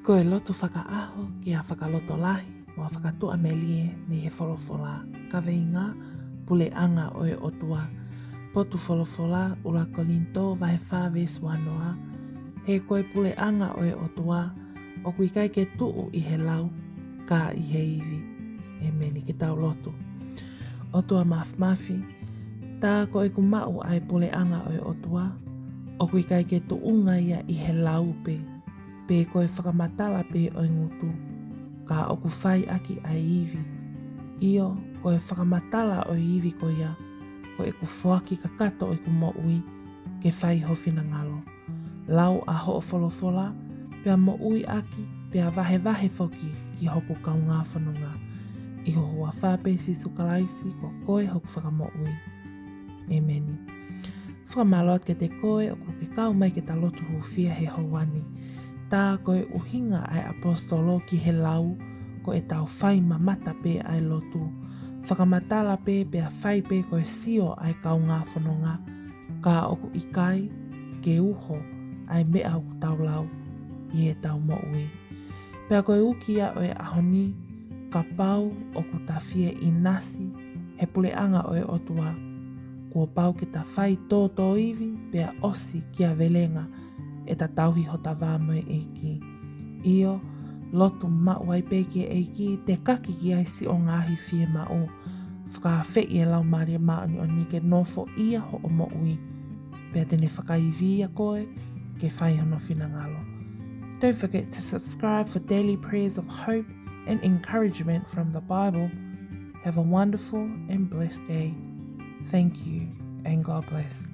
Ko e lotu whakaaho ki a whakaloto lahi mo a whakatua melie me he wholofola. Ka veinga pule anga o e otua. Potu wholofola ula kolinto vai whaves wanoa. He koe pule anga o e otua o kui kai ke tuu i he lau ka i he iwi. E meni ki tau lotu. Otua mafi. Tā ko e kumau ai pule anga o e otua. O kui kai ke tuunga ia i he lau pe. Pe koe whakamatala pe o ngutu, ka oku whai aki ai iwi. Io, koe whakamatala o iwi ko ia, ko e ku whoaki ka kato e ku mo'ui, ke whai howhina ngalo. Lau a ho wholofola, pea mo'ui aki, pea vahe whoki ki hoku kaunga whanunga. Iho hua whape si sukalaisi ko koe hoku whakamo'ui. Emeni. Whakamaloat ke te koe o ku ke kau mai ke ta lotu huwhia he hauani. Tā koe uhinga ai apostolo ki he lau, ko e tau whai mamata pe ai lotu. Whakamatala pe pea whai pe koe sio ai kau ngā whanonga, ka oku ikai, ke uho, ai mea oku tau lau, i e tau mo'ui. Pea koe ukia o e ahoni, ka pau oku ta fie i nasi, he pule anga o e otua. Kua pau ki ta whai tō iwi, pea osi kia velenga, e ta tauhi ho ta wāmai eiki. Io, lotu mauai peki eiki, te kaki ki ai si o ngāhi fie mao. Whakawhi e lau maria maani o ni ke nofo ia ho o mo'ui. Pea tene whakaiwi a koe, ke whai hono whina ngalo. Don't forget to subscribe for daily prayers of hope and encouragement from the Bible. Have a wonderful and blessed day. Thank you and God bless.